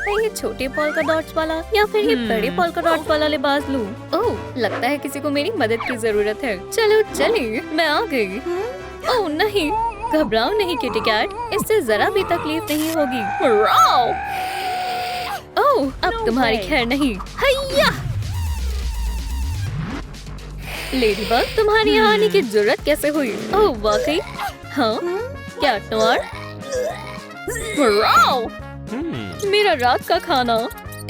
मैं ये छोटे पोल्का डॉट्स वाला या फिर ये बड़े पोल्का डॉट्स वाला लिबास लूं? ओह, लगता है किसी को मेरी मदद की जरूरत है। चलो चलिए, मैं आ गई। ओह नहीं, घबराओ नहीं किटी कैट, इससे जरा भी तकलीफ नहीं होगी। ओह, अब तुम्हारी खैर नहीं। हैया! लेडीबग, तुम्हारे यहाँ आने की जरूरत कैसे हुई? ओह वाकई? हाँ, क्या टॉर? मेरा रात का खाना।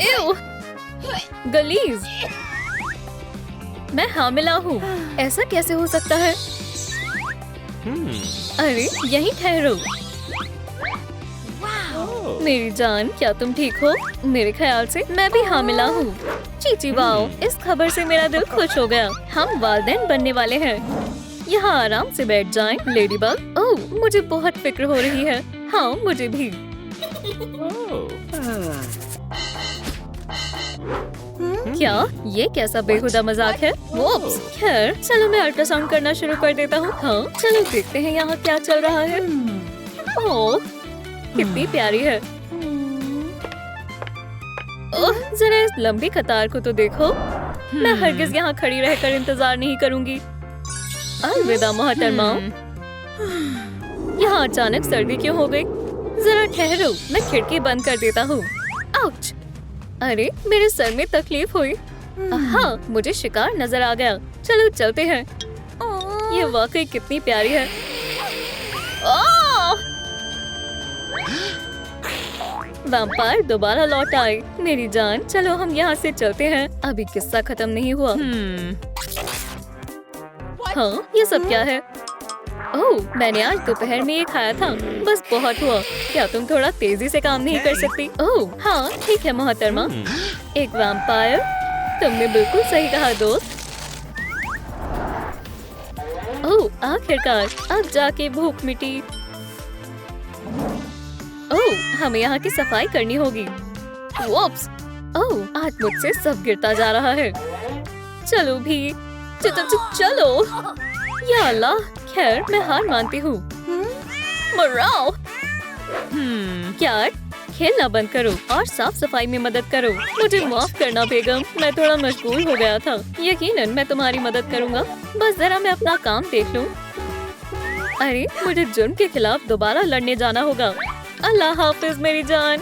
एव! गलीज। मैं हामिला हूँ। ऐसा कैसे हो सकता है? अरे यहीं ठहरो। मेरी जान, क्या तुम ठीक हो? मेरे ख्याल से मैं भी हामिला हूँ। चीची वाओ, इस खबर से मेरा दिल खुश हो गया। हम वालिदैन बनने वाले हैं। यहाँ आराम से बैठ जाएं, लेडीबग। ओह, मुझे बहुत फिक्र हो रही है। हाँ, मुझे भी। क्या ये कैसा बेहुदा मजाक है? वोप्स, खैर चलो मैं अल्ट्रासाउंड करना शुरू कर देता हूँ। हाँ, चलो देखते हैं यहाँ क्या चल रहा है। ओह, कितनी प्यारी है। ओह, जरा इस लंबी कतार को तो देखो। मैं हरगिज यहाँ खड़ी रहकर इंतजार नहीं करूँगी। अलविदा मोहतरमा। यहाँ अचानक सर्दी क्यों हो गई? जरा ठहरो, मैं खिड़की बंद कर देता हूँ। आउच! अरे मेरे सर में तकलीफ हुई। हाँ, मुझे शिकार नजर आ गया। चलो चलते हैं। ये वाकई कितनी प्यारी है। वैम्पायर दोबारा लौट आए। मेरी जान, चलो हम यहाँ से चलते हैं। अभी किस्सा खत्म नहीं हुआ। हाँ, ये सब क्या है? ओह, मैंने आज दोपहर में ये खाया था। बस बहुत हुआ। क्या तुम थोड़ा तेजी से काम नहीं कर सकती? ओह हाँ, ठीक है मोहतरमा। एक वैम्पायर? तुमने बिल्कुल सही कहा दोस्त। ओह, आखिरकार अब जाके भूख मिटी। ओह, हमें यहाँ की सफाई करनी होगी। वोप्स! ओह, आज मुझसे सब गिरता जा रहा है। चलो भी, चलो। या अल्लाह, खैर मैं हार मानती हूँ। मराओ! क्या? खेलना बंद करो और साफ सफाई में मदद करो। मुझे माफ करना बेगम, मैं थोड़ा मशगूल हो गया था। यकीनन मैं तुम्हारी मदद करूँगा। बस जरा मैं अपना काम देख लूँ। अरे मुझे जुर्म के खिलाफ दोबारा लड़ने जाना होगा। अल्लाह हाफिज मेरी जान।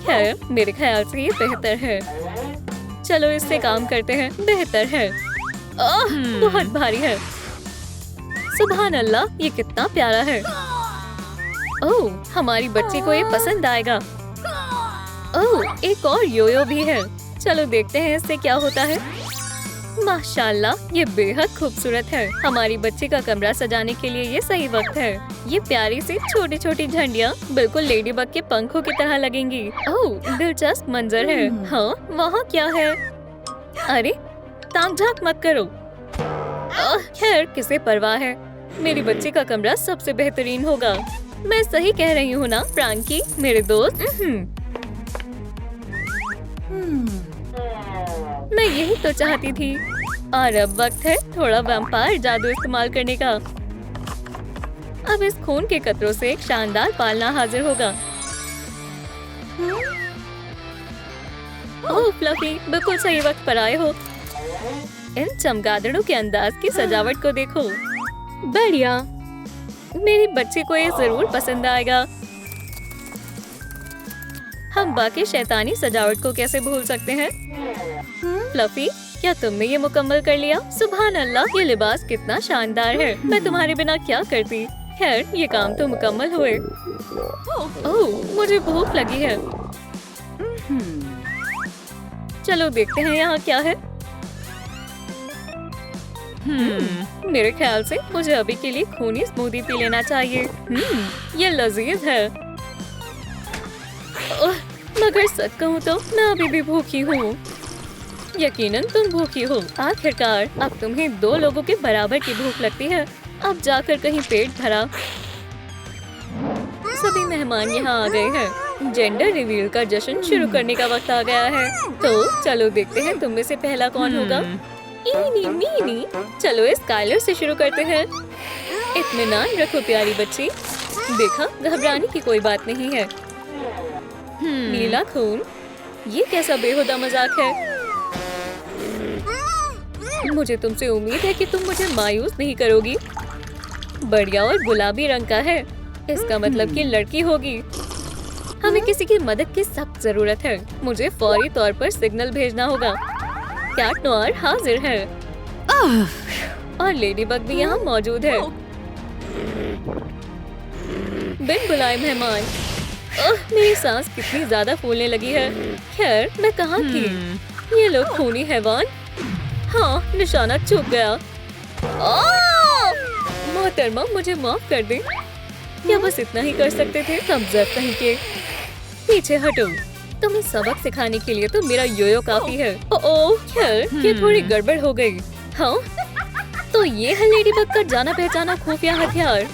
खैर मेरे ख्याल से ये बेहतर है। चलो इससे काम करते हैं। बेहतर है। बहुत भारी है। सुभान अल्लाह, ये कितना प्यारा है। ओह, हमारी बच्ची को ये पसंद आएगा। ओह, एक और योयो भी है। चलो देखते हैं इससे क्या होता है। माशाल्लाह, ये बेहद खूबसूरत है। हमारी बच्ची का कमरा सजाने के लिए ये सही वक्त है। ये प्यारी सी छोटी छोटी झंडियाँ बिल्कुल लेडीबग के पंखों की तरह लगेंगी। ओह, दिलचस्प मंजर है। हाँ, वहाँ क्या है? अरे ताक झांक मत करो। खैर किसे परवाह है। मेरी बच्ची का कमरा सबसे बेहतरीन होगा। मैं सही कह रही हूँ ना फ्रैंकी, मेरे दोस्त? मैं यही तो चाहती थी। और अब वक्त है थोड़ा वैम्पायर जादू इस्तेमाल करने का। अब इस खून के कतरों से एक शानदार पालना हाजिर होगा। ओह फ्लफी, बिल्कुल सही वक्त पर आए हो। इन चमगादड़ों के अंदाज की सजावट को देखो। बढ़िया, मेरी बच्ची को ये जरूर पसंद आएगा। हम बाकी शैतानी सजावट को कैसे भूल सकते हैं? फ्लफी, क्या तुमने ये मुकम्मल कर लिया? सुभान अल्लाह, ये लिबास कितना शानदार है। मैं तुम्हारे बिना क्या करती। खैर ये काम तो मुकम्मल हुए। ओह, मुझे भूख लगी है। चलो देखते हैं यहाँ क्या है। मेरे ख्याल से मुझे अभी के लिए खूनी स्मूदी पी लेना चाहिए। ये लजीज है। मगर सच कहूँ तो मैं अभी भी भूखी हूँ। यकीनन तुम भूखी हो। आखिरकार अब तुम्हें 2 लोगों के बराबर की भूख लगती है। अब जाकर कहीं पेट भरा। सभी मेहमान यहाँ आ गए हैं। जेंडर रिवील का जश्न शुरू करने का वक्त आ गया है। तो चलो देखते हैं तुम में से पहला कौन होगा। इनी मीनी, चलो स्काइलर से शुरू करते हैं। इत्मीनान रखो प्यारी बच्ची। देखा, घबराने की कोई बात नहीं है। नीला खून, ये कैसा बेहुदा मजाक है। मुझे तुमसे उम्मीद है कि तुम मुझे मायूस नहीं करोगी। बढ़िया और गुलाबी रंग का है, इसका मतलब कि लड़की होगी। हमें किसी की मदद की सख्त जरूरत है। मुझे फौरी तौर पर सिग्नल भेजना होगा। कैट नोयर हाजिर है और लेडीबग भी यहाँ मौजूद है। बिन बुलाए मेहमान। मेरी सांस कितनी ज्यादा फूलने लगी है। खैर, मैं कहाँ थी? ये लोग खूनी हैवान। हाँ, निशाना चूक गया। मोहतरमा, मुझे माफ कर दे। क्या बस इतना ही कर सकते थे? कमजोर कहीं के। पीछे हटो। तुम्हें सबक सिखाने के लिए तो मेरा योयो काफी है। ओह, खैर, ये थोड़ी गड़बड़ हो गई। हाँ, तो ये है लेडीबग का जाना पहचाना खुफिया हथियार।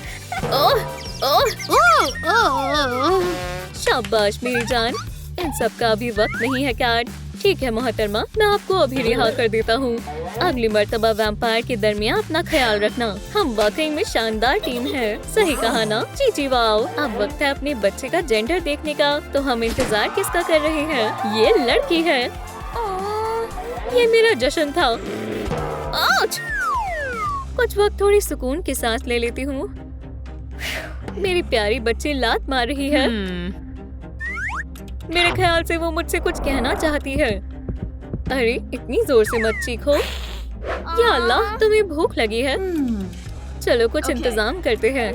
शाबाश मेरी जान। इन सब का अभी वक्त नहीं है कैट। ठीक है मोहतरमा, मैं आपको अभी रिहा कर देता हूँ। अगली मर्तबा वैम्पायर के दरमियान अपना ख्याल रखना। हम वाकई में शानदार टीम है। सही कहा ना? जी वाओ। अब वक्त है अपने बच्चे का जेंडर देखने का। तो हम इंतजार किसका कर रहे हैं? ये लड़की है। ये मेरा जश्न था। आउच! कुछ वक्त थोड़ी सुकून की सांस ले लेती हूँ। मेरी प्यारी बच्ची लात मार रही है। मेरे ख्याल से वो मुझसे कुछ कहना चाहती है। अरे, इतनी जोर से मत चीखो। या अल्लाह, तुम्हें भूख लगी है? चलो कुछ इंतजाम करते हैं।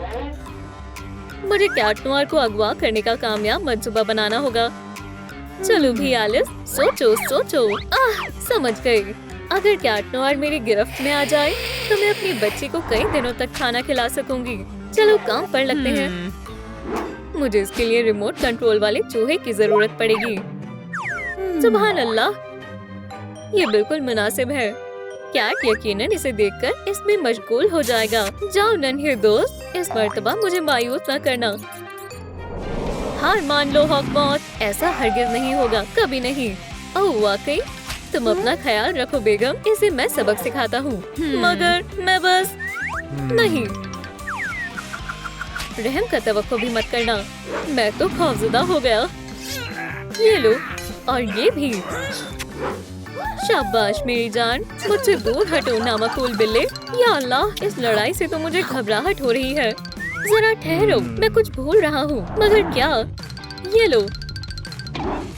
मुझे कैट नोयर को अगवा करने का कामयाब मंसूबा बनाना होगा। चलो भी एलिस, सोचो सोचो। समझ गई। अगर कैट नोयर मेरी गिरफ्त में आ जाए तो मैं अपनी बच्ची को कई दिनों तक खाना खिला सकूंगी। चलो काम पर लगते हैं। मुझे इसके लिए रिमोट कंट्रोल वाले चूहे की जरूरत पड़ेगी। सुभान अल्लाह, ये बिल्कुल मुनासिब है। कैट यकीनन इसे देखकर इसमें मशगूल हो जाएगा। जाओ नन्हे दोस्त, इस मर्तबा मुझे मायूस न करना। हार मान लो हॉकमॉथ, ऐसा हरगिज नहीं होगा, कभी नहीं। ओह वाकई? तुम अपना ख्याल रखो बेगम, इसे मैं सबक सिखाता हूँ। मगर मैं बस नहीं। रहम का तवक्को भी मत करना। मैं तो खौफजदा हो गया। ये लो, और ये भी। शाबाश मेरी जान, मुझसे दूर हटो नामकूल बिल्ले। या अल्लाह, इस लड़ाई से तो मुझे घबराहट हो रही है। जरा ठहरो, मैं कुछ भूल रहा हूँ। मगर क्या? ये लो।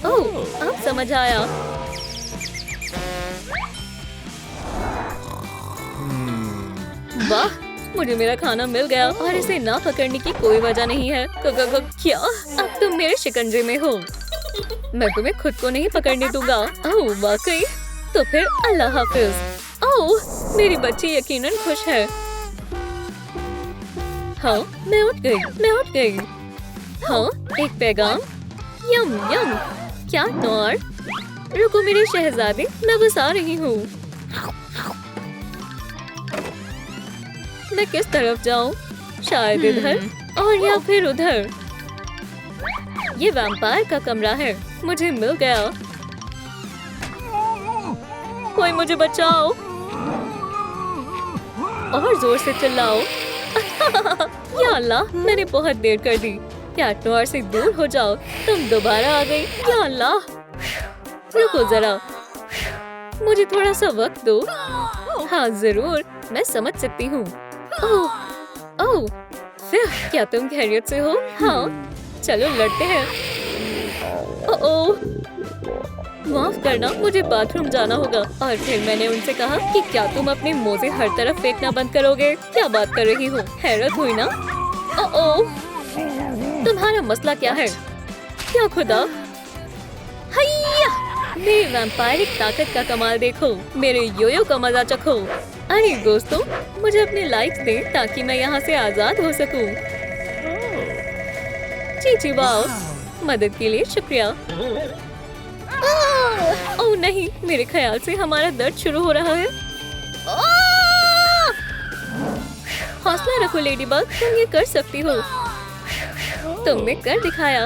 ओह, अब समझ आया। वाह, मुझे मेरा खाना मिल गया और इसे ना पकड़ने की कोई वजह नहीं है। क्या? अब तुम मेरे शिकंजे में हो। मैं तुम्हें खुद को नहीं पकड़ने दूंगा। ओह वाकई? तो फिर अल्लाह हाफिज। ओह, मेरी बच्ची यकीनन खुश है। हाँ, मैं उठ गई। हाँ, एक पैगाम। यम यम। क्या नोयर? रुको मेरे शहजादे, मैं बस आ रही हूँ। मैं किस तरफ जाऊं? शायद इधर और या फिर उधर। ये वैम्पायर का कमरा है। मुझे मिल गया। कोई मुझे बचाओ। और जोर से चिल्लाओ। या अल्लाह, मैंने बहुत देर कर दी। कैट नोयर से दूर हो जाओ। तुम दोबारा आ गई। या अल्लाह, रुको जरा, मुझे थोड़ा सा वक्त दो। हाँ जरूर, मैं समझ सकती हूँ। ओह, फिर क्या तुम खैरियत से हो? हाँ, चलो लड़ते हैं। ओह, माफ करना, मुझे बाथरूम जाना होगा। और फिर मैंने उनसे कहा कि क्या तुम अपने मोजे हर तरफ फेंकना बंद करोगे? क्या बात कर रही हो? हैरत हुई ना? ओह, तुम्हारा मसला क्या है? क्या खुदा? हैया! मेरी वैम्पायरिक ताकत का कमाल देखो। मेरे योयो का मजा चखो। अरे दोस्तों, मुझे अपने लाइक्स दें ताकि मैं यहाँ से आजाद हो सकूं। जी वाओ, मदद के लिए शुक्रिया। ओह नहीं, मेरे ख्याल से हमारा दर्द शुरू हो रहा है। हौसला रखो लेडीबग, तुम ये कर सकती हो। तुमने कर दिखाया।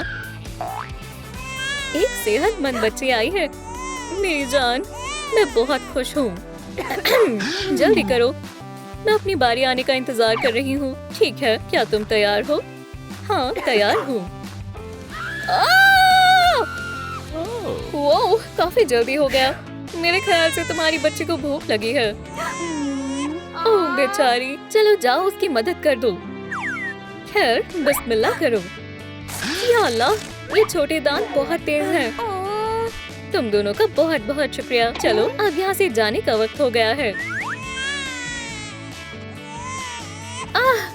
एक सेहतमंद बच्ची आई है। मेरी जान, मैं बहुत खुश हूँ। जल्दी करो, मैं अपनी बारी आने का इंतजार कर रही हूँ। ठीक है, क्या तुम तैयार हो? हाँ, तैयार हूँ। काफी जल्दी हो गया। मेरे ख्याल से तुम्हारी बच्ची को भूख लगी है। ओह बेचारी, चलो जाओ उसकी मदद कर दो। खैर बिस्मिल्लाह करो। या अल्लाह, ये छोटे दांत बहुत तेज हैं। तुम दोनों का बहुत बहुत शुक्रिया। चलो अब यहाँ से जाने का वक्त हो गया है।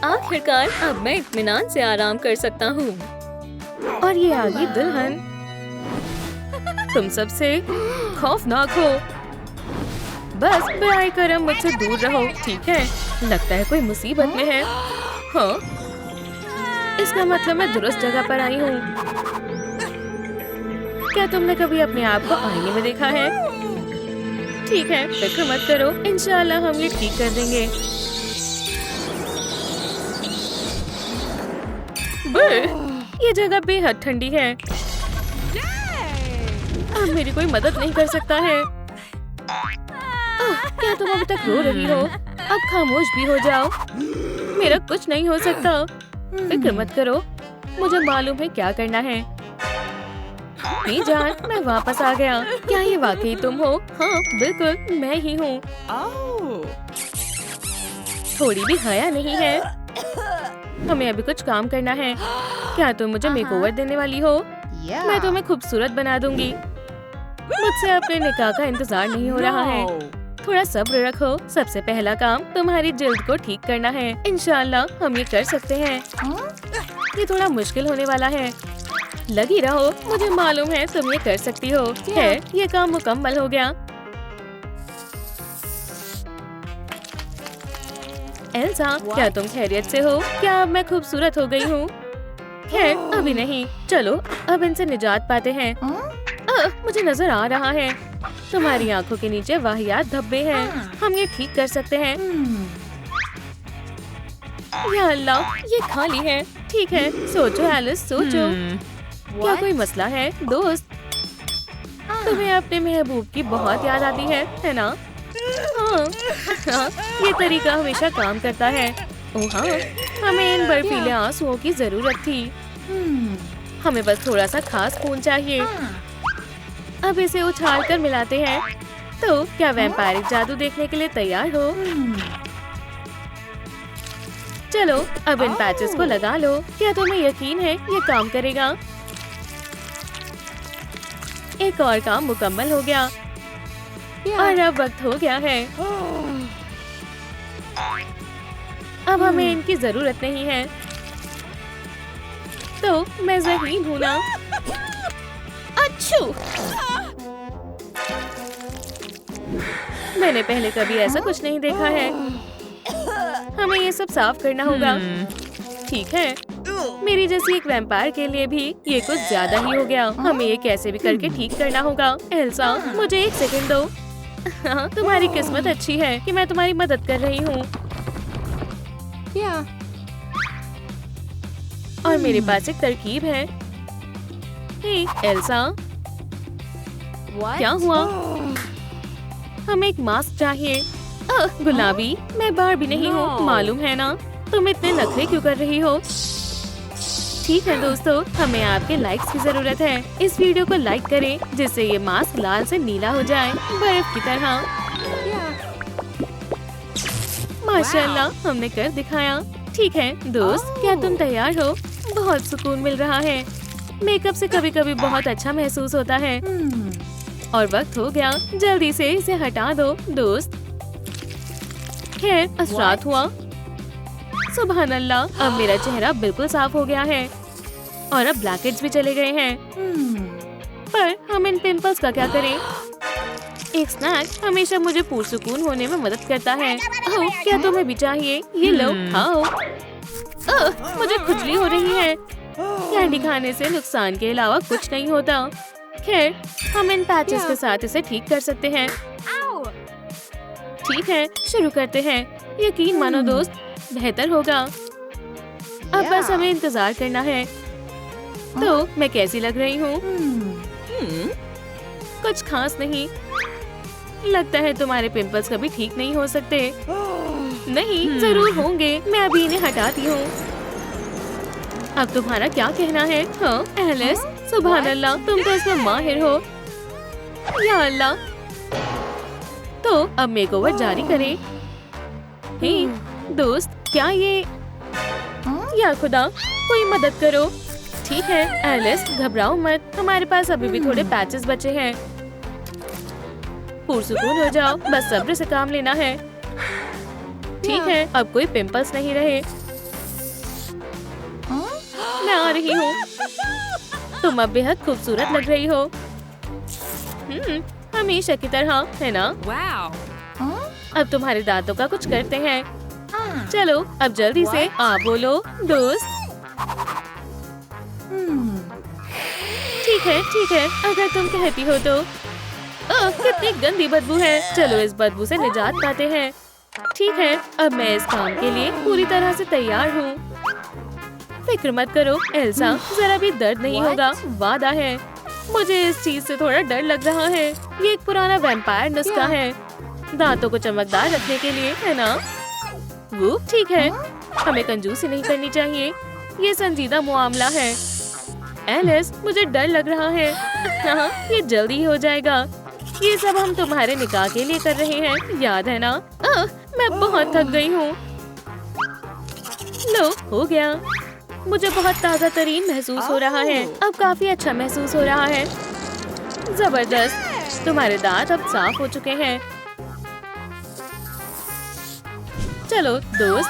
आखिरकार अब मैं इत्मीनान से आराम कर सकता हूँ। और ये आ गई दुल्हन। तुम सबसे खौफनाक हो। बस बराए करम मुझसे दूर रहो, ठीक है? लगता है कोई मुसीबत में है। हाँ, इसका मतलब मैं दुरुस्त जगह पर आई हूँ। क्या तुमने कभी अपने आप को आईने में देखा है? ठीक है, फिक्र मत करो, इंशाल्लाह हम ये ठीक कर देंगे। ये जगह बेहद ठंडी है। अब मेरी कोई मदद नहीं कर सकता है। क्या तुम अभी तक रो रही हो? अब खामोश भी हो जाओ। मेरा कुछ नहीं हो सकता। फिक्र मत करो, मुझे मालूम है क्या करना है। नहीं जान, मैं वापस आ गया। क्या ये वाकई तुम हो? हाँ बिल्कुल, मैं ही हूँ। थोड़ी भी हया नहीं है। हमें अभी कुछ काम करना है। क्या तुम मुझे मेकओवर देने वाली हो? मैं तुम्हें खूबसूरत बना दूंगी। मुझसे अपने निकाह का इंतजार नहीं हो रहा है। थोड़ा सब्र रखो। सबसे पहला काम तुम्हारी जल्द को ठीक करना है। इंशाल्लाह हम ये कर सकते हैं। ये थोड़ा मुश्किल होने वाला है। लगी रहो, मुझे मालूम है तुम ये कर सकती हो। है, ये काम मुकम्मल हो गया। एल्सा, क्या तुम खैरियत से हो? क्या अब मैं खूबसूरत हो गई हूँ? खैर अभी नहीं, चलो अब इनसे निजात पाते हैं। मुझे नजर आ रहा है तुम्हारी आंखों के नीचे वाहियात धब्बे हैं। हम ये ठीक कर सकते हैं। या अल्लाह, ये खाली है। ठीक है, सोचो एलिस, सोचो। क्या कोई मसला है दोस्त? तुम्हें अपने महबूब की बहुत याद आती है ना? हाँ, ये तरीका हमेशा काम करता है। ओह हाँ, हमें इन बर्फीले आंसुओं की जरूरत थी। हमें बस थोड़ा सा खास खून चाहिए। अब इसे उछाल कर मिलाते हैं। तो क्या वैम्पायरिक जादू देखने के लिए तैयार हो? चलो अब इन पैचेस को लगा लो। क्या तुम्हें यकीन है ये काम करेगा? एक और काम मुकम्मल हो गया और अब वक्त हो गया है। अब हमें इनकी जरूरत नहीं है। तो मैं ज़हीन हूँ ना? अच्छू, मैंने पहले कभी ऐसा कुछ नहीं देखा है। हमें ये सब साफ करना होगा। ठीक है, मेरी जैसी एक वैम्पायर के लिए भी ये कुछ ज्यादा ही हो गया। हमें ये कैसे भी करके ठीक करना होगा। एल्सा, मुझे एक सेकंड दो। हाँ, तुम्हारी किस्मत अच्छी है कि मैं तुम्हारी मदद कर रही हूँ। और मेरे पास एक तरकीब है। हे एल्सा, क्या हुआ? हमें एक मास्क चाहिए। गुलाबी, मैं बार्बी नहीं हूँ, मालूम है ना? तुम इतने नखरे क्यों कर रही हो? ठीक है दोस्तों, हमें आपके लाइक्स की जरूरत है। इस वीडियो को लाइक करें जिससे ये मास्क लाल से नीला हो जाए, बर्फ की तरह। माशाल्लाह, हमने कर दिखाया। ठीक है दोस्त, क्या तुम तैयार हो? बहुत सुकून मिल रहा है। मेकअप से कभी कभी बहुत अच्छा महसूस होता है। और वक्त हो गया, जल्दी से इसे हटा दो दोस्त। खैर, असरात हुआ। सुभान अल्लाह, अब मेरा चेहरा बिल्कुल साफ हो गया है और अब ब्लैकेट्स भी चले गए हैं। पर हम इन पिंपल्स का क्या करें? एक स्नैक हमेशा मुझे पुरसुकून होने में मदद करता है। ओह, क्या तुम्हें भी चाहिए? ये लो, खाओ। मुझे खुजली हो रही है। कैंडी खाने से नुकसान के अलावा कुछ नहीं होता। खैर, हम इन पैचेस के साथ इसे ठीक कर सकते हैं। ठीक है, शुरू करते हैं। यकीन मानो दोस्त, बेहतर होगा। अब बस हमें इंतजार करना है। तो मैं कैसी लग रही हूँ? कुछ खास नहीं। लगता है तुम्हारे पिंपल्स कभी ठीक नहीं हो सकते। नहीं, जरूर होंगे। मैं अभी इन्हें हटाती हूँ। अब तुम्हारा क्या कहना है? हाँ एलिस, सुभान अल्लाह, तुम तो इसमें माहिर हो। या अल्लाह। तो अब मेकओवर जारी करें। हे दोस्त, क्या ये? या खुदा, कोई मदद करो। ठीक है एलिस, घबराओ मत, हमारे पास अभी भी थोड़े पैचेस बचे हैं। पुरसुकून हो जाओ, बस सब्र से काम लेना है। ठीक है, अब कोई पिंपल्स नहीं रहे। मैं आ रही हूँ। तुम अब बेहद खूबसूरत लग रही हो। हमेशा की तरह, है ना? अब तुम्हारे दांतों का कुछ करते हैं। चलो अब जल्दी से आप बोलो दोस्त। ठीक है, अगर तुम कहती हो तो। कितनी गंदी बदबू है। चलो इस बदबू से निजात पाते हैं। ठीक है, अब मैं इस काम के लिए पूरी तरह से तैयार हूँ। फिक्र मत करो एल्सा, जरा भी दर्द नहीं होगा, वादा है। मुझे इस चीज से थोड़ा डर लग रहा है। ये एक पुराना वैम्पायर नुस्खा है, दांतों को चमकदार रखने के लिए, है ना? वो ठीक है, हमें कंजूसी नहीं करनी चाहिए। ये संजीदा मामला है। एलिस, मुझे डर लग रहा है। हाँ, ये जल्दी हो जाएगा। ये सब हम तुम्हारे निकाह के लिए कर रहे हैं, याद है ना? मैं बहुत थक गई हूँ। लो, हो गया। मुझे बहुत ताज़ा तरीन महसूस हो रहा है। अब काफी अच्छा महसूस हो रहा है। जबरदस्त, तुम्हारे दांत अब साफ हो चुके हैं। चलो दोस्त।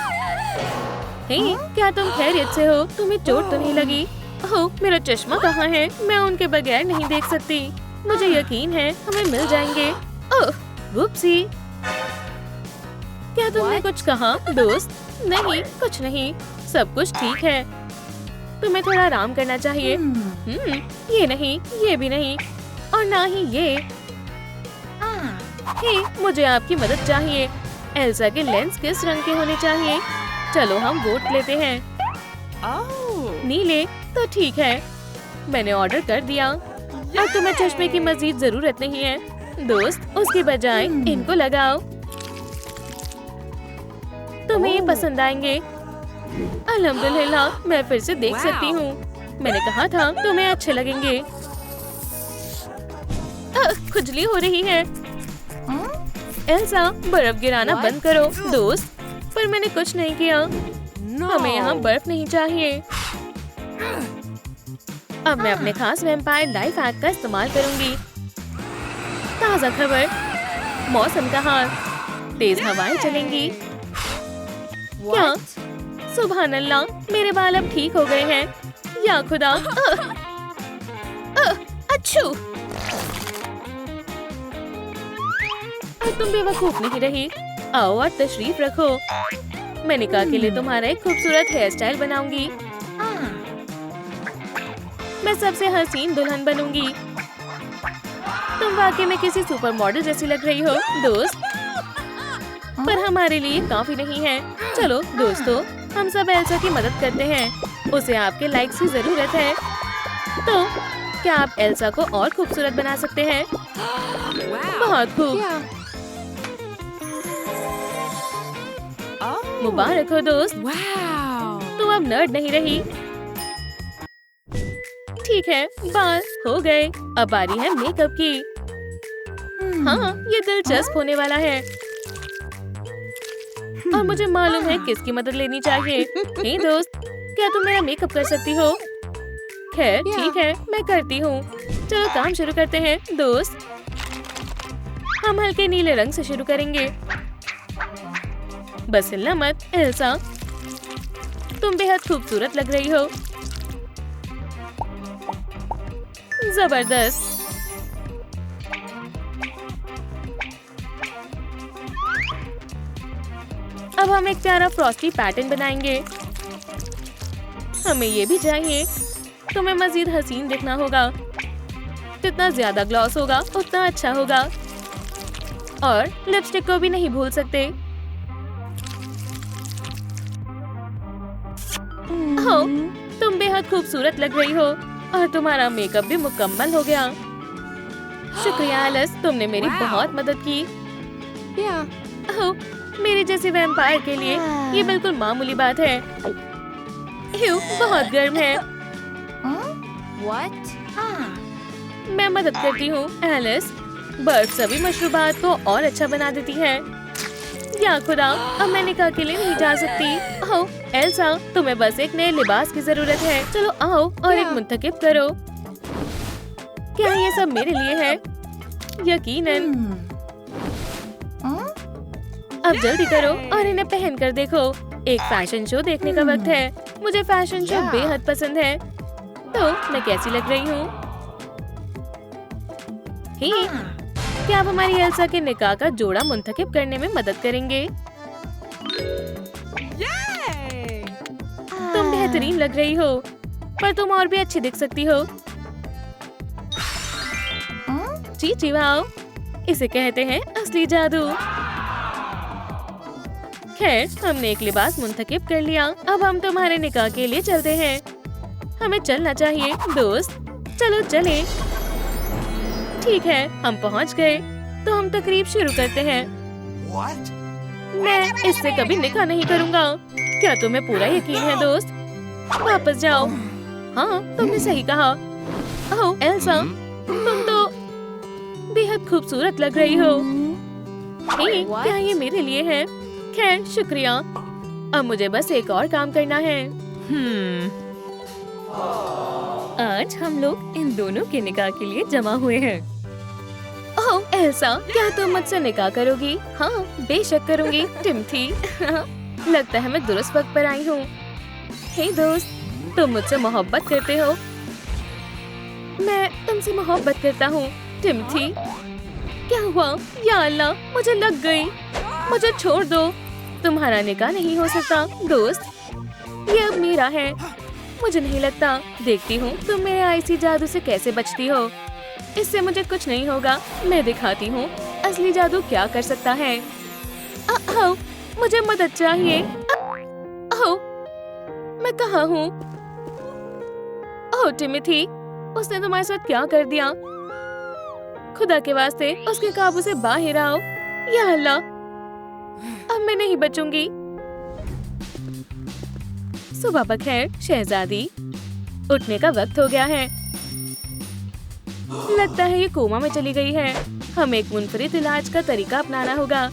हे, क्या तुम खैरियत से हो? तुम्हें चोट तो नहीं लगी? ओह, मेरा चश्मा कहाँ है? मैं उनके बगैर नहीं देख सकती। मुझे यकीन है हमें मिल जाएंगे। ओह, वुप्सी। क्या तुमने कुछ कहा दोस्त? नहीं, कुछ नहीं, सब कुछ ठीक है। तुम्हें थोड़ा आराम करना चाहिए। ये नहीं, ये भी नहीं, और ना ही ये। हे, मुझे आपकी मदद चाहिए। एल्सा के लेंस किस रंग के होने चाहिए? चलो हम वोट लेते हैं। नीले, तो ठीक है, मैंने ऑर्डर कर दिया। अब तुम्हें चश्मे की मजीद जरूरत नहीं है दोस्त, उसके बजाय इनको लगाओ। तुम्हें ये पसंद आएंगे। अल्हम्दुलिल्लाह, मैं फिर से देख सकती हूँ। मैंने कहा था तुम्हें अच्छे लगेंगे। खुजली हो रही है। एल्सा, बर्फ गिराना बंद करो दोस्त। पर मैंने कुछ नहीं किया। हमें यहाँ बर्फ नहीं चाहिए। अब मैं अपने खास वैम्पायर लाइफ हैक का इस्तेमाल करूंगी। ताज़ा खबर, मौसम का हाल, तेज हवाएं चलेंगी। क्या? सुभान अल्लाह, मेरे बाल अब ठीक हो गए हैं। या खुदा। अच्छू। तुम बेवकूफ नहीं रही। आओ और तशरीफ रखो। मैं निकाह के लिए तुम्हारा एक खूबसूरत हेयर स्टाइल बनाऊंगी। मैं सबसे हसीन दुल्हन बनूंगी। तुम वाकई में किसी सुपर मॉडल जैसी लग रही हो दोस्त। पर हमारे लिए काफी नहीं है। चलो दोस्तों, हम सब एल्सा की मदद करते हैं। उसे आपके लाइक्स की जरूरत है। तो क्या आप एल्सा को और खूबसूरत बना सकते हैं? बहुत खूब। मुबारक हो दोस्त। तुम अब नर्ड नहीं रही। ठीक है, बाल हो गए। अब बारी है मेकअप की। हाँ, ये दिलचस्प होने वाला है। और मुझे मालूम है किसकी मदद लेनी चाहिए। हे दोस्त, क्या तुम मेरा मेकअप कर सकती हो? खैर ठीक है, मैं करती हूँ। चलो काम शुरू करते हैं दोस्त। हम हल्के नीले रंग से शुरू करेंगे। बस हिलना मत एल्सा, तुम बेहद खूबसूरत लग रही हो। जबरदस्त। अब हम एक प्यारा फ्रॉस्टी पैटर्न बनाएंगे। हमें ये भी चाहिए। तुम्हें मजीद हसीन दिखना होगा। जितना ज्यादा ग्लॉस होगा उतना अच्छा होगा। और लिपस्टिक को भी नहीं भूल सकते। हो, तुम बेहद खूबसूरत लग रही हो और तुम्हारा मेकअप भी मुकम्मल हो गया। शुक्रिया एलिस, तुमने मेरी बहुत मदद की। ओह, मेरे जैसे वैम्पायर के लिए ये बिल्कुल मामूली बात है। बहुत गर्म है। मैं मदद करती हूँ एलिस, बर्फ सभी मशरूबात को और अच्छा बना देती है। या खुदा, अब मैं निकाह के लिए नहीं जा सकती। आओ एल्सा, तुम्हें बस एक नए लिबास की जरूरत है। चलो आओ और एक मुंतखब करो। क्या ये सब मेरे लिए है? यकीनन। अब जल्दी करो और इन्हें पहन कर देखो। एक फैशन शो देखने का वक्त है। मुझे फैशन शो बेहद पसंद है। तो मैं कैसी लग रही हूँ? क्या आप हमारी एल्सा के निकाह का जोड़ा मुंतखब करने में मदद करेंगे? तुम बेहतरीन लग रही हो, पर तुम और भी अच्छी दिख सकती हो। जी वाओ, इसे कहते हैं असली जादू। खैर, हमने एक लिबास मुंतखब कर लिया। अब हम तुम्हारे निकाह के लिए चलते हैं। हमें चलना चाहिए दोस्त। चलो चले। ठीक है, हम पहुंच गए। तो हम तकरीब शुरू करते हैं। मैं इससे कभी निकाह नहीं करूंगा। क्या तुम्हें पूरा यकीन है दोस्त? वापस जाओ। हाँ, तुमने सही कहा। ओह एल्सा, तुम तो बेहद खूबसूरत लग रही हो। क्या ये मेरे लिए है? खैर शुक्रिया। अब मुझे बस एक और काम करना है। आज हम लोग इन दोनों के निकाह के लिए जमा हुए हैं। ओह एल्सा, क्या तुम मुझसे निकाह करोगी? हाँ बेशक करूंगी टिम्थी। लगता है मैं दुरुस्त वक्त पर आई हूँ। हे दोस्त, तुम मुझसे मोहब्बत करते हो? मैं तुमसे मोहब्बत करता हूँ टिम्थी। क्या हुआ? या अल्लाह, मुझे लग गई। मुझे छोड़ दो। तुम्हारा निकाह नहीं हो सकता दोस्त। ये अब मेरा है। मुझे नहीं लगता। देखती हूँ तुम मेरे आईसी जादू से कैसे बचती हो। इससे मुझे कुछ नहीं होगा। मैं दिखाती हूँ असली जादू क्या कर सकता है। मुझे मदद चाहिए। मैं कहाँ हूँ? ओह टिमोथी, उसने तुम्हारे साथ क्या कर दिया? खुदा के वास्ते उसके काबू से बाहर आओ। या अल्लाह, अब मैं नहीं बचूंगी। सुबह बखैर शहजादी, उठने का वक्त हो गया है। लगता है ये कोमा में चली गई है। हमें एक मुनफरिद इलाज का तरीका अपनाना होगा।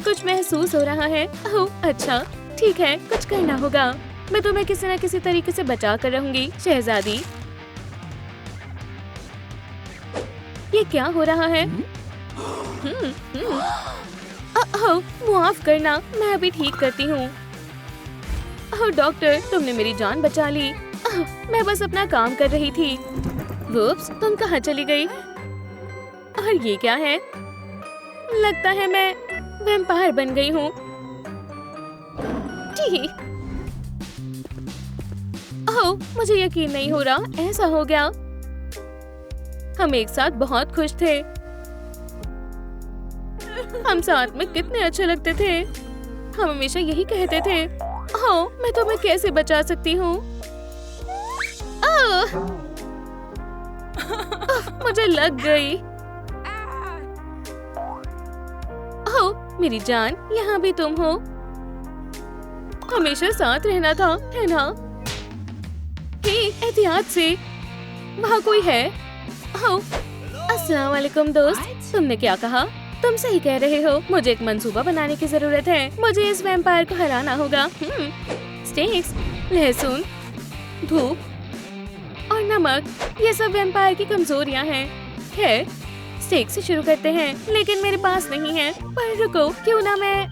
कुछ महसूस हो रहा है। ओह अच्छा, ठीक है, कुछ करना होगा। मैं तुम्हें किसी न किसी तरीके से बचा कर रहूंगी शहजादी। ये क्या हो रहा है? माफ करना, मैं अभी ठीक करती हूँ। ओह डॉक्टर, तुमने मेरी जान बचा ली। मैं बस अपना काम कर रही थी। वुप्स, तुम कहाँ चली गई? और ये क्या है? लगता है मैं वैम्पायर बन गई हूँ। ओह, मुझे यकीन नहीं हो रहा ऐसा हो गया। हम एक साथ बहुत खुश थे। हम साथ में कितने अच्छे लगते थे। हम हमेशा यही कहते थे। ओह, मैं तुम्हें कैसे बचा सकती हूँ? मुझे लग गई। ओह मेरी जान, यहाँ भी तुम हो। हमेशा साथ रहना था, है ना? हे, एहतियात से, वहाँ कोई है? ओह, अस्सलाम वालेकुम दोस्त, तुमने क्या कहा? तुम सही कह रहे हो। मुझे एक मंसूबा बनाने की जरूरत है। मुझे इस वैम्पायर को हराना होगा। स्टेक्स, लहसुन, धूप और नमक, ये सब वैम्पायर की कमजोरियां हैं। खैर, स्टेक से शुरू करते हैं, लेकिन मेरे पास नहीं है। पर रुको, क्यों ना मैं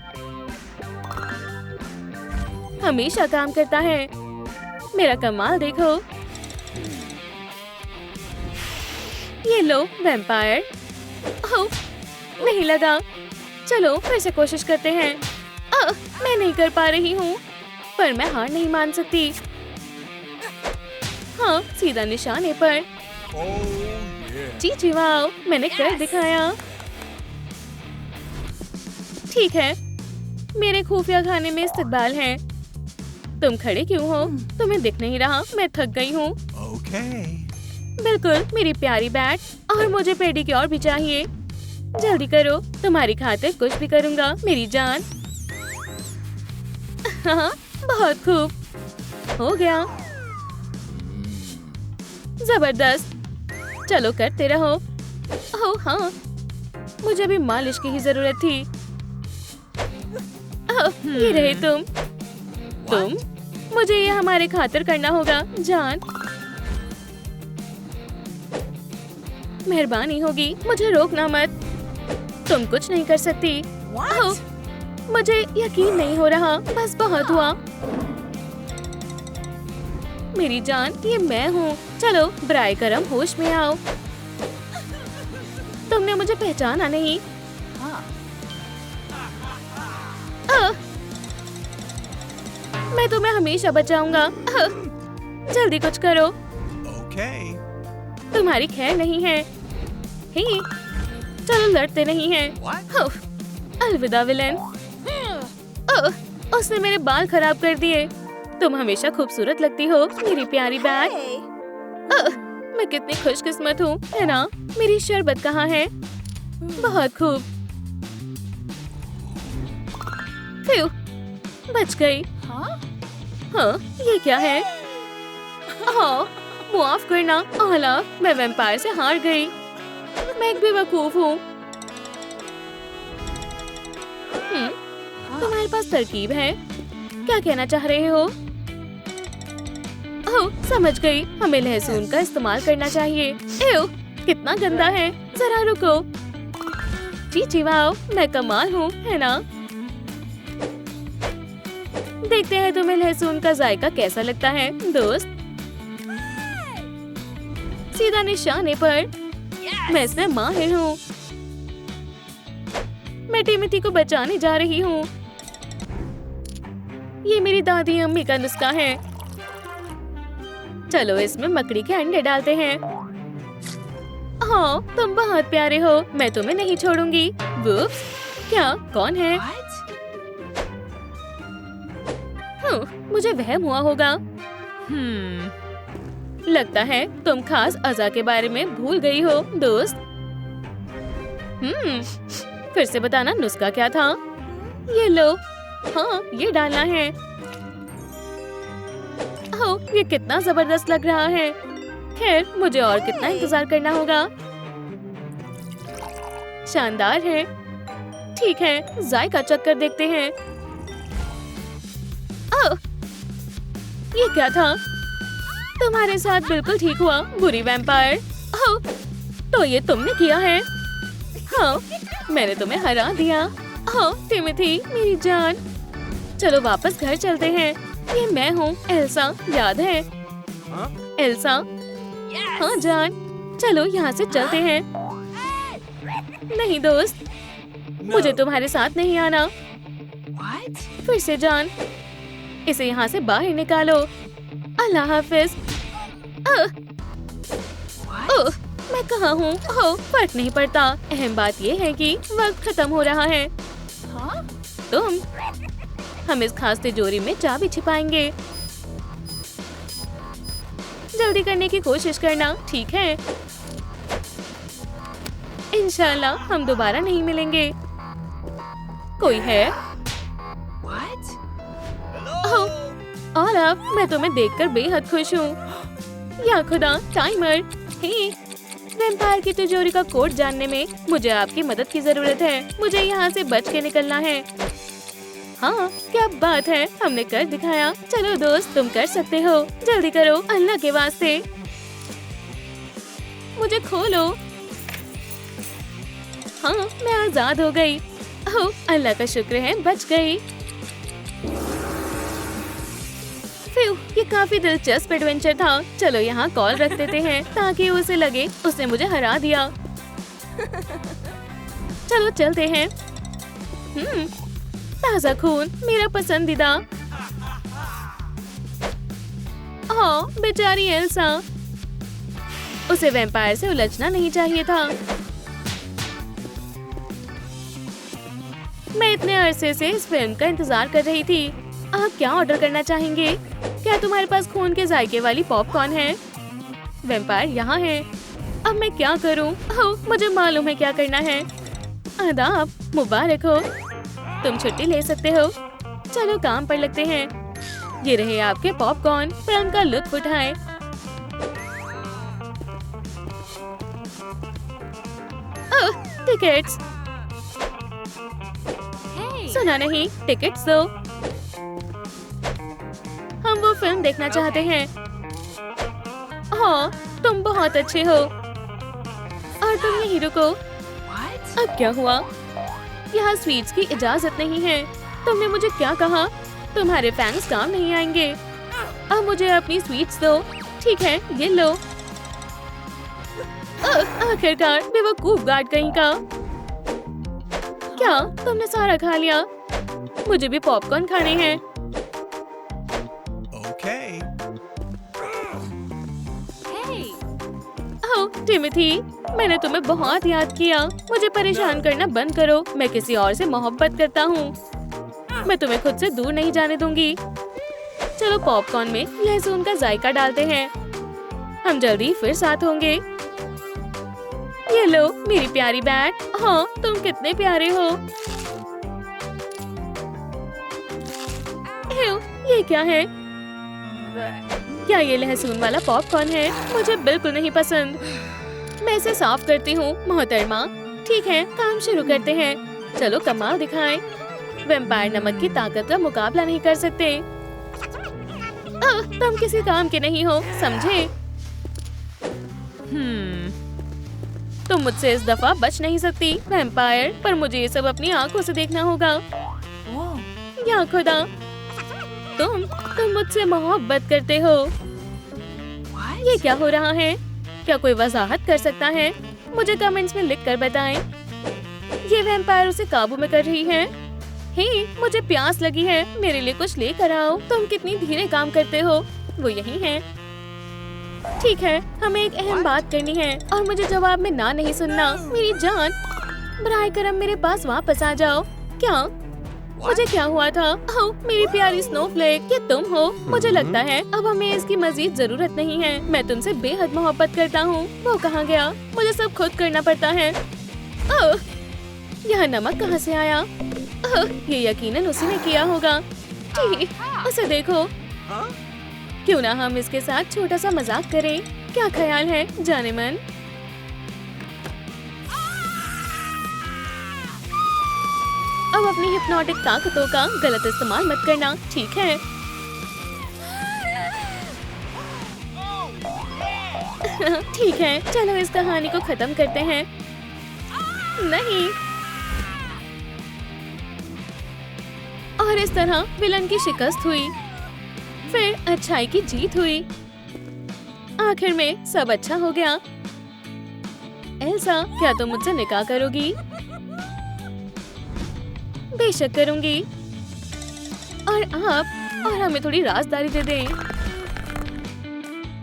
हमेशा काम करता है। मेरा कमाल देखो। ये लो वैम्पायर। ओह, नहीं लगा। चलो फिर से कोशिश करते हैं। मैं नहीं कर पा रही हूँ, पर मैं हार नहीं मान सकती। हाँ, सीधा निशाने पर। जी वाओ, मैंने कर दिखाया। ठीक है, मेरे खुफिया खाने में इस्तकबाल है। तुम खड़े क्यों हो? तुम्हें दिख नहीं रहा मैं थक गई हूँ। बिल्कुल, मेरी प्यारी बैट, और मुझे पेडिक्योर भी चाहिए। जल्दी करो, तुम्हारी खातिर कुछ भी करूँगा मेरी जान। हाँ, बहुत खूब, हो गया। जबरदस्त, चलो करते रहो। ओह हाँ, मुझे अभी मालिश की ही जरूरत थी। ये रहे तुम। मुझे ये हमारे खातिर करना होगा जान। मेहरबानी होगी, मुझे रोकना मत। तुम कुछ नहीं कर सकती। ओह, मुझे यकीन नहीं हो रहा, बस बहुत हुआ। मेरी जान, ये मैं हूँ। चलो बराए करम होश में आओ। तुमने मुझे पहचाना नहीं। मैं तुम्हें हमेशा बचाऊंगा। जल्दी कुछ करो। Okay. तुम्हारी खैर नहीं है। हे, चलो लड़ते नहीं हैं। What? अलविदा विलेन। उसने मेरे बाल खराब कर दिए। तुम हमेशा खूबसूरत लगती हो मेरी प्यारी बैग। मैं कितनी खुशकिस्मत हूँ, है ना? मेरी शरबत कहाँ है? बहुत खूब। फ्यू, बच गई। हाँ, ये क्या है? हाँ, माफ करना ओलाफ, मैं वैम्पायर से हार गई। मैं एक बेवकूफ हूँ। तुम्हारे पास तरकीब है? क्या कहना चाह रहे हो? ओह, समझ गई। हमें लहसुन का इस्तेमाल करना चाहिए। एव, कितना गंदा है। जरा रुको। जी वाओ, मैं कमाल हूँ, है ना? देखते हैं तुम्हें लहसुन का जायका कैसा लगता है दोस्त। सीधा निशाने पर। मैं इसमें माहिर हूँ। मैं टिमोथी को बचाने जा रही हूँ। ये मेरी दादी अम्मी का नुस्खा है। चलो इसमें मकड़ी के अंडे डालते हैं। हाँ, तुम बहुत प्यारे हो। मैं तुम्हें नहीं छोड़ूंगी। वुप्स, क्या? कौन है? मुझे वहम हुआ होगा। लगता है तुम खास अज़ा के बारे में भूल गई हो दोस्त। फिर से बताना नुस्खा क्या था? ये लो। हाँ, ये डालना है। ओह, ये कितना जबरदस्त लग रहा है। खैर, मुझे और कितना इंतजार करना होगा। शानदार है। ठीक है, जायका चेक कर देखते हैं। ओह, ये क्या था? तुम्हारे साथ बिल्कुल ठीक हुआ, बुरी वैम्पायर। ओह, तो ये तुमने किया है? हाँ, मैंने तुम्हें हरा दिया। हाँ, टिमोथी, मेरी जान। चलो वापस घर चलते हैं। ये मैं हूँ, एल्सा, याद है? एल्सा? हाँ जान, चलो यहाँ से चलते हैं। नहीं दोस्त, मुझे तुम्हारे साथ नहीं आना। फिर से जान, इसे यहाँ से बाहर निकालो। अल्लाह हाफिज। मैं कहाँ हूँ? ओह, फर्क नहीं पड़ता। अहम बात ये है कि वक्त खत्म हो रहा है। हम इस खास तिजोरी में चाबी छिपाएंगे। जल्दी करने की कोशिश करना, ठीक है? इंशाल्लाह हम दोबारा नहीं मिलेंगे। कोई है? ओलाफ, मैं तुम्हें देखकर बेहद खुश हूँ। या खुदा, टाइमर। हे, वैम्पायर की तिजोरी का कोड जानने में मुझे आपकी मदद की जरूरत है। मुझे यहाँ से बच के निकलना है। हाँ, क्या बात है, हमने कर दिखाया। चलो दोस्त, तुम कर सकते हो। जल्दी करो, अल्लाह के वास्ते। मुझे खोलो। हाँ, मैं आजाद हो गई। ओह, अल्लाह का शुक्र है, बच गई। ये काफी दिलचस्प एडवेंचर था। चलो यहाँ कॉल रख देते हैं ताकि उसे लगे उसने मुझे हरा दिया। चलो चलते हैं। ताजा खून, मेरा पसंदीदा। हाँ, बेचारी एल्सा। उसे वैम्पायर से उलझना नहीं चाहिए था। मैं इतने अरसे से इस फिल्म का इंतजार कर रही थी। आप क्या ऑर्डर करना चाहेंगे? क्या तुम्हारे पास खून के जायके वाली पॉपकॉर्न है? वैम्पायर यहाँ है। अब मैं क्या करूँ? ओह, मुझे मालूम है क्या करना है। आदाब, मुबारक हो। तुम छुट्टी ले सकते हो। चलो काम पर लगते हैं। ये रहे आपके पॉपकॉर्न। फिल्म का लुत्फ उठाएं। ओह, टिकट्स। सुना नहीं, टिकट्स दो। हम वो फिल्म देखना चाहते हैं। हाँ, तुम बहुत अच्छे हो। और तुम यहीं रुको। अब क्या हुआ? यहाँ स्वीट्स की इजाजत नहीं है। तुमने मुझे क्या कहा? तुम्हारे फैंस काम नहीं आएंगे। अब मुझे अपनी स्वीट्स दो। ठीक है, ये लो। आखिरकार बेवकूफ गार्ड कहीं का। क्या तुमने सारा खा लिया? मुझे भी पॉपकॉर्न खाने हैं। Okay. ओह, टिमोथी, मैंने तुम्हें बहुत याद किया। मुझे परेशान करना बंद करो। मैं किसी और से मोहब्बत करता हूँ। मैं तुम्हें खुद से दूर नहीं जाने दूंगी। चलो पॉपकॉर्न में लहसुन का जायका डालते हैं। हम जल्दी फिर साथ होंगे। ये लो मेरी प्यारी बैट। हाँ, तुम कितने प्यारे हो। ये क्या है? क्या ये लहसुन वाला पॉपकॉर्न है? मुझे बिल्कुल नहीं पसंद। मैं इसे साफ करती हूँ मोहतरमा। ठीक है, काम शुरू करते हैं। चलो कमाल दिखाएं। वैम्पायर नमक की ताकत का मुकाबला नहीं कर सकते। तुम किसी काम के नहीं हो, समझे? तुम मुझसे इस दफा बच नहीं सकती वैम्पायर, पर मुझे ये सब अपनी आंखों से देखना होगा। या खुदा, तुम मुझसे मोहब्बत करते हो। ये क्या हो रहा है? क्या कोई वजाहत कर सकता है? मुझे कमेंट्स में लिख कर बताएं। ये वैम्पायर उसे काबू में कर रही है। हे, मुझे प्यास लगी है। मेरे लिए कुछ लेकर आओ। तुम कितनी धीरे काम करते हो। वो यही है। ठीक है, हमें एक अहम बात करनी है और मुझे जवाब में ना नहीं सुनना। मेरी जान, बराए करम मेरे पास वापस आ जाओ। क्या? मुझे क्या हुआ था? ओह, मेरी प्यारी स्नोफ्लेक, ये तुम हो? मुझे लगता है अब हमें इसकी मजीद जरूरत नहीं है। मैं तुमसे बेहद मोहब्बत करता हूँ। वो कहाँ गया? मुझे सब खुद करना पड़ता है। ओह, यहाँ नमक कहाँ से आया? ओह, ये यकीनन उसी ने किया होगा। जी, उसे देखो। क्यों ना हम इसके साथ छोटा सा मजाक करें? क्या ख्याल है जाने मन? अब अपनी हिप्नोटिक ताकतों का गलत इस्तेमाल मत करना, ठीक है? ठीक है, चलो इस कहानी को खत्म करते हैं। नहीं। और इस तरह विलन की शिकस्त हुई, फिर अच्छाई की जीत हुई। आखिर में सब अच्छा हो गया। एल्सा, क्या तुम मुझसे निकाह करोगी? बेशक करूंगी। और आप, और हमें थोड़ी राजदारी दे दें।